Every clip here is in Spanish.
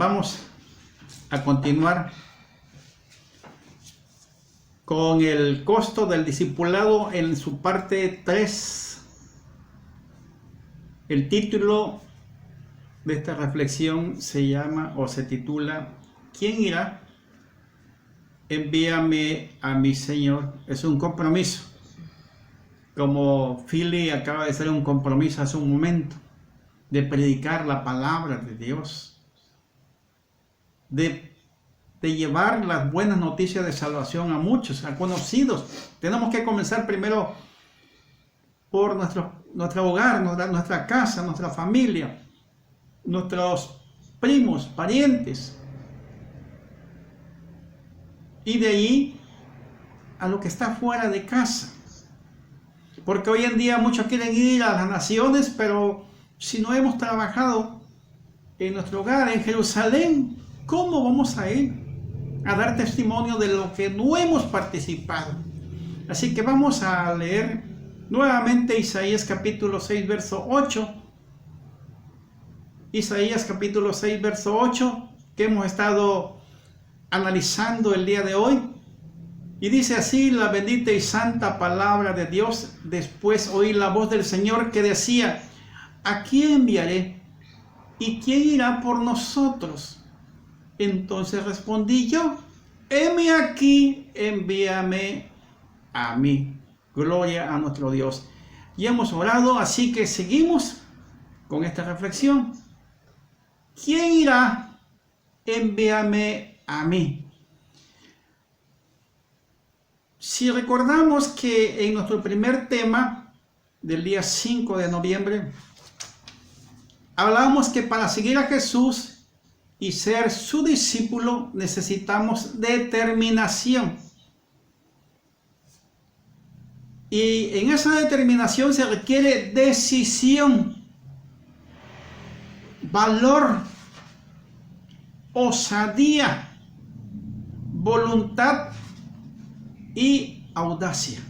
vamos a continuar con el costo del discipulado en su parte 3. El título de esta reflexión se llama o se titula ¿Quién irá? Envíame a mi Señor. Es un compromiso, como Philly acaba de hacer un compromiso hace un momento, de predicar la palabra de Dios, de llevar las buenas noticias de salvación a muchos, a conocidos. Tenemos que comenzar primero por nuestro hogar, nuestra casa, nuestra familia, nuestros primos, parientes, y de ahí a lo que está fuera de casa. Porque hoy en día muchos quieren ir a las naciones, pero si no hemos trabajado en nuestro hogar, en Jerusalén, ¿cómo vamos a ir a dar testimonio de lo que no hemos participado? Así que vamos a leer nuevamente Isaías capítulo 6, verso 8. Isaías capítulo 6, verso 8, que hemos estado analizando el día de hoy. Y dice así la bendita y santa palabra de Dios. Después oí la voz del Señor que decía: ¿a quién enviaré? ¿Y quién irá por nosotros? Entonces respondí yo: heme aquí, envíame a mí. Gloria a nuestro Dios. Y hemos orado, así que seguimos con esta reflexión. ¿Quién irá? Envíame a mí. Si recordamos que en nuestro primer tema del día 5 de noviembre, hablábamos que para seguir a Jesús y ser su discípulo necesitamos determinación. Y en esa determinación se requiere decisión, valor, osadía, voluntad y audacia.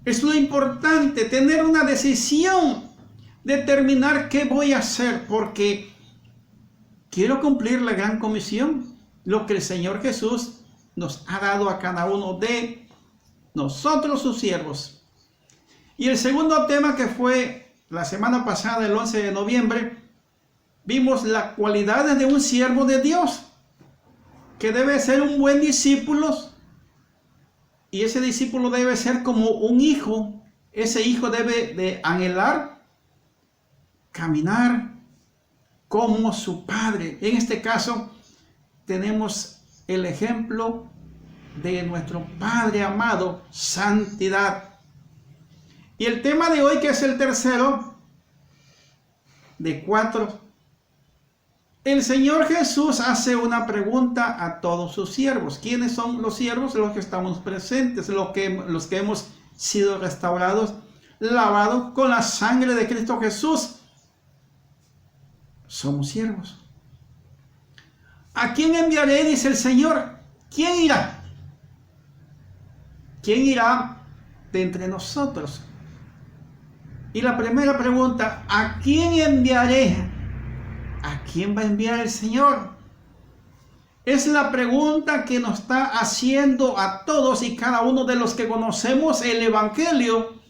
Es lo importante, tener una decisión, determinar qué voy a hacer, porque quiero cumplir la gran comisión, lo que el Señor Jesús nos ha dado a cada uno de nosotros, sus siervos. Y el segundo tema, que fue la semana pasada, el 11 de noviembre, vimos las cualidades de un siervo de Dios, que debe ser un buen discípulo. Y ese discípulo debe ser como un hijo. Ese hijo debe de anhelar caminar como su padre. En este caso tenemos el ejemplo de nuestro Padre amado, santidad. Y el tema de hoy, que es el tercero de 4, el Señor Jesús hace una pregunta a todos sus siervos. ¿Quiénes son los siervos? Los que estamos presentes, los que hemos sido restaurados, lavados con la sangre de Cristo Jesús. Somos siervos. ¿A quién enviaré? Dice el Señor. ¿Quién irá? ¿Quién irá de entre nosotros? Y la primera pregunta: ¿a quién enviaré? ¿A quién va a enviar el Señor? Es la pregunta que nos está haciendo a todos y cada uno de los que conocemos el Evangelio.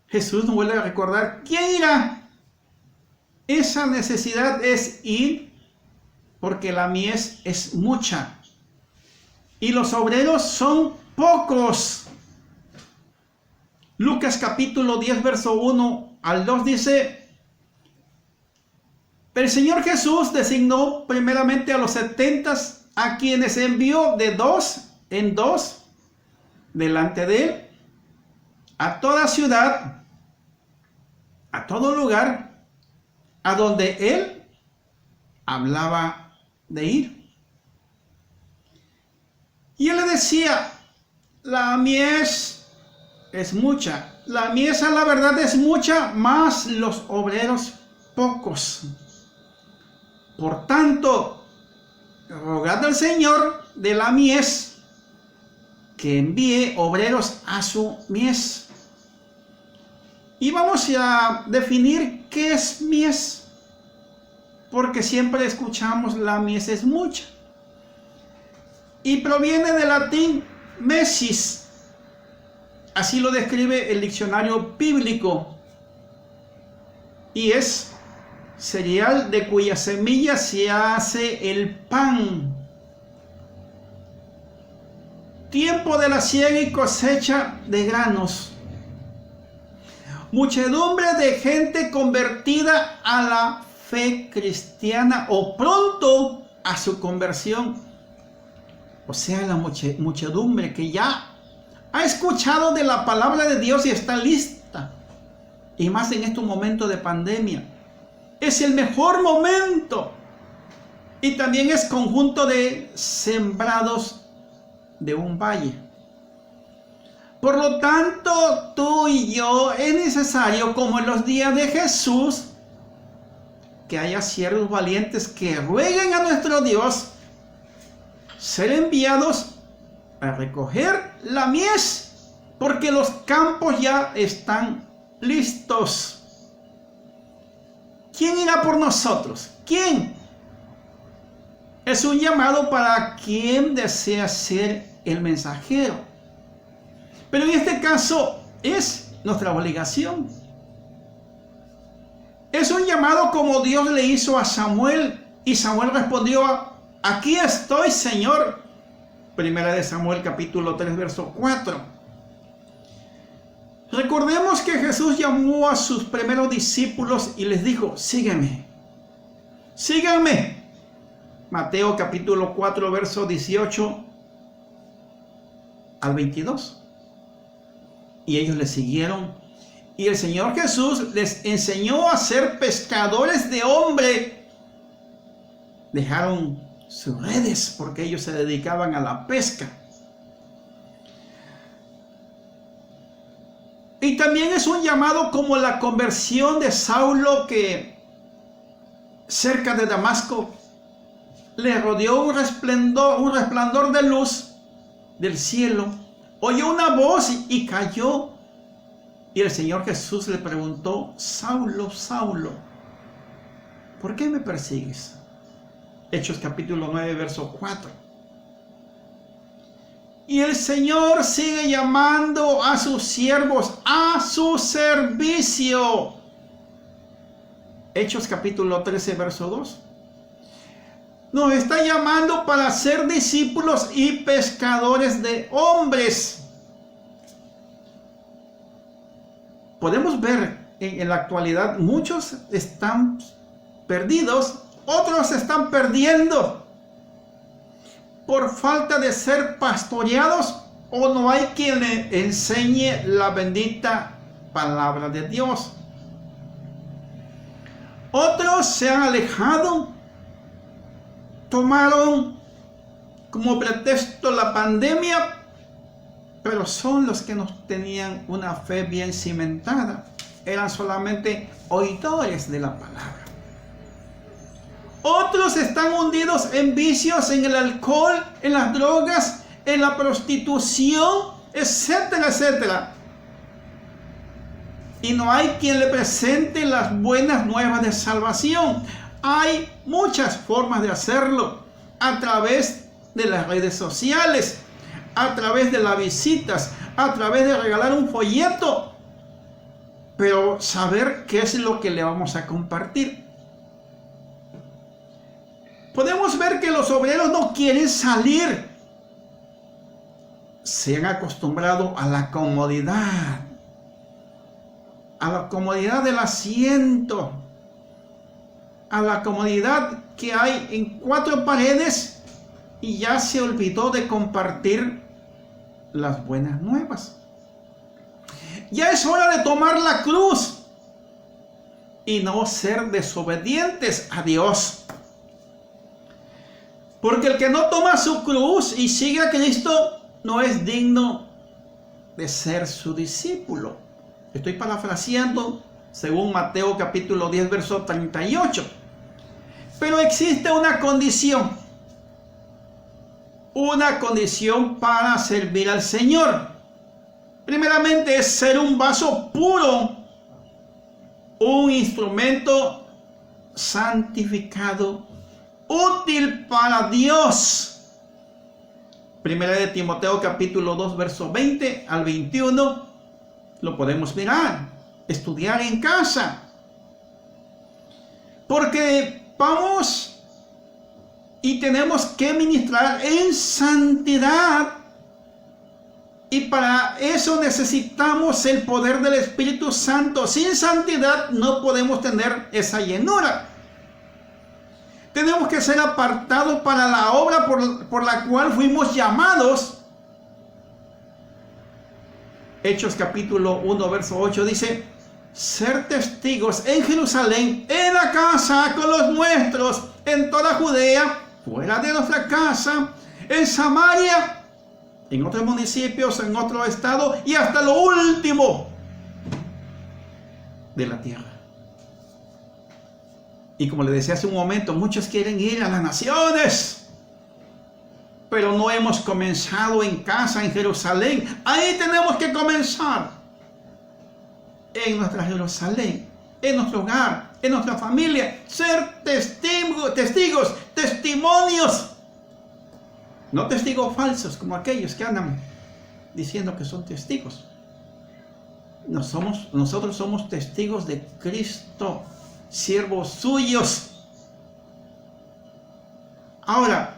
Jesús nos vuelve a recordar: ¿quién irá? Esa necesidad es ir, porque la mies es mucha y los obreros son pocos. Lucas capítulo 10, verso 1 al 2 dice: el Señor Jesús designó primeramente a los 70, a quienes envió de 2 en 2 delante de él, a toda ciudad, a todo lugar, a donde él hablaba de ir. Y él le decía: la mies es mucha, la mies a la verdad es mucha, mas los obreros pocos. Por tanto, rogad al Señor de la mies que envíe obreros a su mies. Y vamos a definir qué es mies. porque siempre escuchamos la mies es mucha. Y proviene del latín mesis. Así lo describe el diccionario bíblico. Y es cereal de cuya semilla se hace el pan. Tiempo de la siega y cosecha de granos. Muchedumbre de gente convertida a la fe cristiana o pronto a su conversión. O sea, la muchedumbre que ya ha escuchado de la palabra de Dios y está lista. Y más en estos momentos de pandemia. Es el mejor momento. Y también es conjunto de sembrados de un valle. Por lo tanto, tú y yo es necesario, como en los días de Jesús, que haya siervos valientes que rueguen a nuestro Dios ser enviados a recoger la mies, porque los campos ya están listos. ¿Quién irá por nosotros? ¿Quién? Es un llamado para quien desea ser el mensajero. Pero en este caso es nuestra obligación. Es un llamado como Dios le hizo a Samuel. Y Samuel respondió: aquí estoy, Señor. Primera de Samuel capítulo 3 verso 4. Recordemos que Jesús llamó a sus primeros discípulos y les dijo: sígueme. Síganme. Mateo capítulo 4 verso 18 al 22. Y ellos le siguieron. Y el Señor Jesús les enseñó a ser pescadores de hombre. Dejaron sus redes porque ellos se dedicaban a la pesca. Y también es un llamado como la conversión de Saulo, que cerca de Damasco le rodeó un resplandor de luz del cielo. Oyó una voz y cayó. Y el Señor Jesús le preguntó: Saulo, Saulo, ¿por qué me persigues? Hechos capítulo 9, verso 4. Y el Señor sigue llamando a sus siervos a su servicio. Hechos capítulo 13, verso 2. Nos está llamando para ser discípulos y pescadores de hombres. Podemos ver en la actualidad, muchos están perdidos, otros se están perdiendo por falta de ser pastoreados, o no hay quien le enseñe la bendita palabra de Dios. Otros se han alejado, tomaron como pretexto la pandemia, pero son los que no tenían una fe bien cimentada. Eran solamente oidores de la palabra. Otros están hundidos en vicios, en el alcohol, en las drogas, en la prostitución, etcétera, etcétera. Y no hay quien le presente las buenas nuevas de salvación. Hay muchas formas de hacerlo, a través de las redes sociales, a través de las visitas, a través de regalar un folleto, pero saber qué es lo que le vamos a compartir. Podemos ver que los obreros no quieren salir. Se han acostumbrado a la comodidad del asiento, a la comodidad que hay en cuatro paredes, y ya se olvidó de compartir las buenas nuevas. Ya es hora de tomar la cruz y no ser desobedientes a Dios. Porque el que no toma su cruz y sigue a Cristo no es digno de ser su discípulo. Estoy parafraseando según Mateo capítulo 10 verso 38. Pero existe una condición para servir al Señor. Primeramente es ser un vaso puro, un instrumento santificado, útil para Dios. Primera de Timoteo capítulo 2, verso 20 al 21. Lo podemos mirar, estudiar en casa. Porque vamos y tenemos que ministrar en santidad. Y para eso necesitamos el poder del Espíritu Santo. Sin santidad no podemos tener esa llenura. Tenemos que ser apartados para la obra por la cual fuimos llamados. Hechos capítulo 1, verso 8 dice: ser testigos en Jerusalén, en la casa con los nuestros, en toda Judea, fuera de nuestra casa, en Samaria, en otros municipios, en otro estado y hasta lo último de la tierra. Y como le decía hace un momento, muchos quieren ir a las naciones, pero no hemos comenzado en casa, en Jerusalén. Ahí tenemos que comenzar, en nuestra Jerusalén, en nuestro hogar, en nuestra familia, ser testigos, testimonios. No testigos falsos como aquellos que andan diciendo que son testigos. Nosotros somos testigos de Cristo, siervos suyos. Ahora,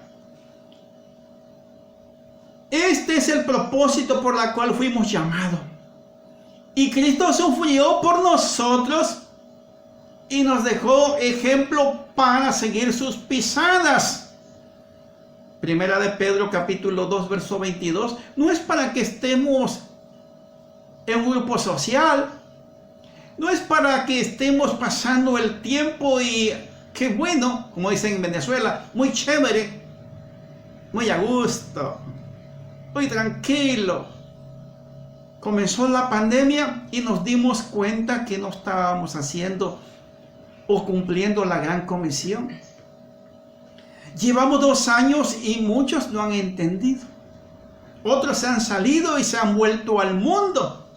este es el propósito por el cual fuimos llamados. Y Cristo sufrió por nosotros y nos dejó ejemplo para seguir sus pisadas. Primera de Pedro capítulo 2 verso 22. No es para que estemos en un grupo social. No es para que estemos pasando el tiempo y qué bueno, como dicen en Venezuela, muy chévere, muy a gusto, muy tranquilo. Comenzó la pandemia y nos dimos cuenta que no estábamos haciendo o cumpliendo la gran comisión. Llevamos 2 años y muchos no han entendido. Otros se han salido y se han vuelto al mundo.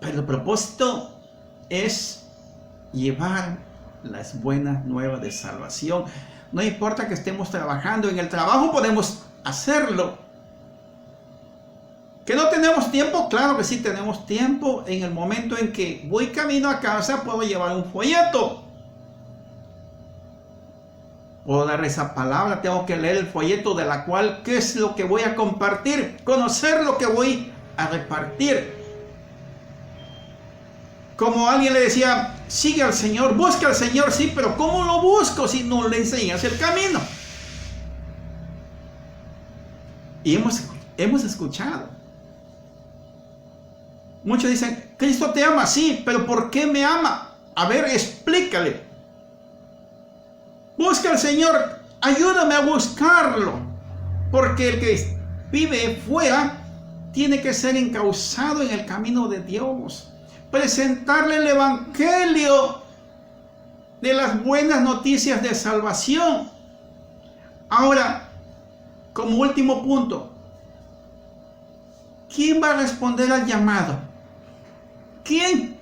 Pero el propósito es llevar las buenas nuevas de salvación. No importa que estemos trabajando, en el trabajo podemos hacerlo. ¿Que no tenemos tiempo? Claro que sí tenemos tiempo. En el momento en que voy camino a casa puedo llevar un folleto. Puedo dar esa palabra, tengo que leer el folleto de la cual, ¿qué es lo que voy a compartir? Conocer lo que voy a repartir. Como alguien le decía, sigue al Señor, busca al Señor, sí, pero ¿cómo lo busco si no le enseñas el camino? Y hemos escuchado. Muchos dicen, Cristo te ama, sí, pero ¿por qué me ama? A ver, explícale. Busca al Señor, ayúdame a buscarlo. Porque el que vive fuera tiene que ser encauzado en el camino de Dios. Presentarle el evangelio de las buenas noticias de salvación. Ahora, como último punto, ¿quién va a responder al llamado? ¿Quién?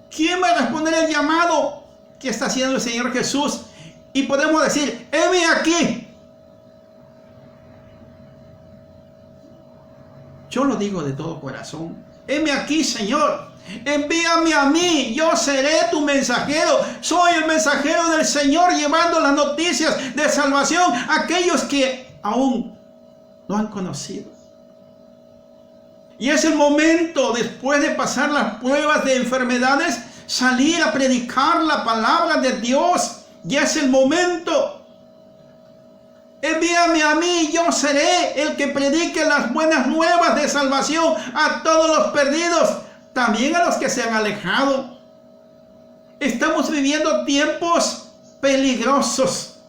¿Quién va a responder al llamado que está haciendo el Señor Jesús? Y podemos decir, heme aquí. Yo lo digo de todo corazón. Heme aquí, Señor. Envíame a mí. Yo seré tu mensajero. Soy el mensajero del Señor llevando las noticias de salvación a aquellos que aún no han conocido. Y es el momento, después de pasar las pruebas de enfermedades, salir a predicar la palabra de Dios. Ya es el momento. Envíame a mí, yo seré el que predique las buenas nuevas de salvación a todos los perdidos, también a los que se han alejado. Estamos viviendo tiempos peligrosos.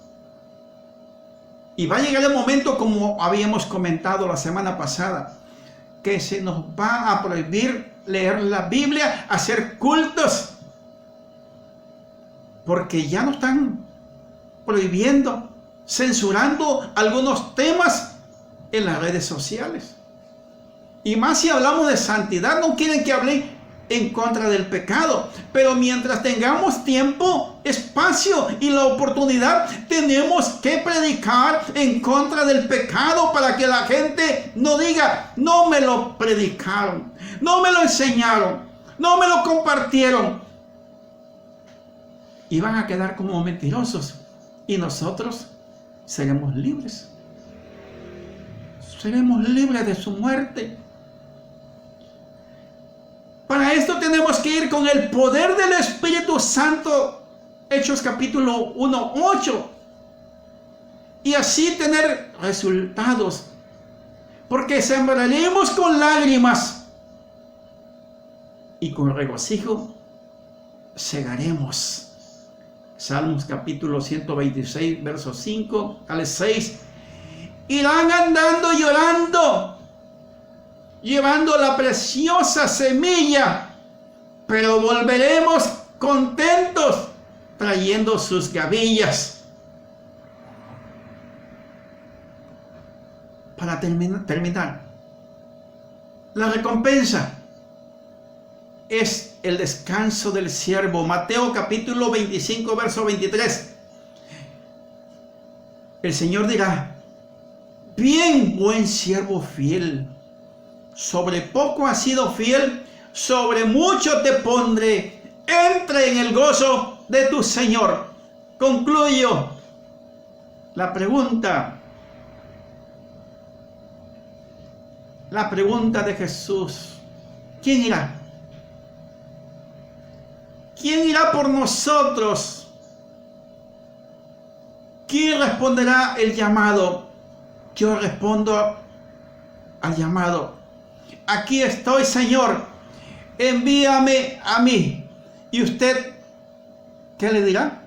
Y va a llegar el momento, como habíamos comentado la semana pasada, que se nos va a prohibir leer la Biblia, hacer cultos. Porque ya nos están prohibiendo, censurando algunos temas en las redes sociales. Y más si hablamos de santidad, no quieren que hable en contra del pecado. Pero mientras tengamos tiempo, espacio y la oportunidad, tenemos que predicar en contra del pecado para que la gente no diga, no me lo predicaron, no me lo enseñaron, no me lo compartieron. Y van a quedar como mentirosos. Y nosotros seremos libres. Seremos libres de su muerte. Para esto tenemos que ir con el poder del Espíritu Santo. Hechos capítulo 1, 8. Y así tener resultados. Porque sembraremos con lágrimas. Y con regocijo segaremos. Salmos capítulo 126, versos 5 al 6. Irán andando llorando, llevando la preciosa semilla, pero volveremos contentos, trayendo sus gavillas. Para terminar, la recompensa es el descanso del siervo. Mateo capítulo 25, verso 23. El Señor dirá: bien, buen siervo fiel, sobre poco has sido fiel, sobre mucho te pondré, entra en el gozo de tu Señor. Concluyo la pregunta de Jesús: ¿quién irá? ¿Quién irá por nosotros? ¿Quién responderá el llamado? Yo respondo al llamado. Aquí estoy, Señor, envíame a mí. ¿Y usted qué le dirá?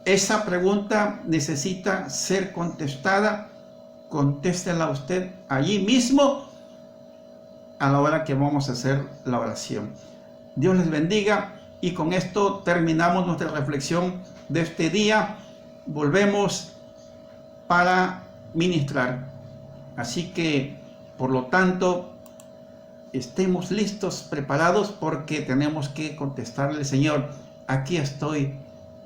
Esa pregunta necesita ser contestada. Contéstela usted allí mismo a la hora que vamos a hacer la oración. Dios les bendiga, y con esto terminamos nuestra reflexión de este día. Volvemos para ministrar. Así que, por lo tanto, estemos listos, preparados, porque tenemos que contestarle al Señor: aquí estoy,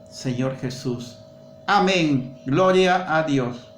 Señor Jesús. Amén. Gloria a Dios.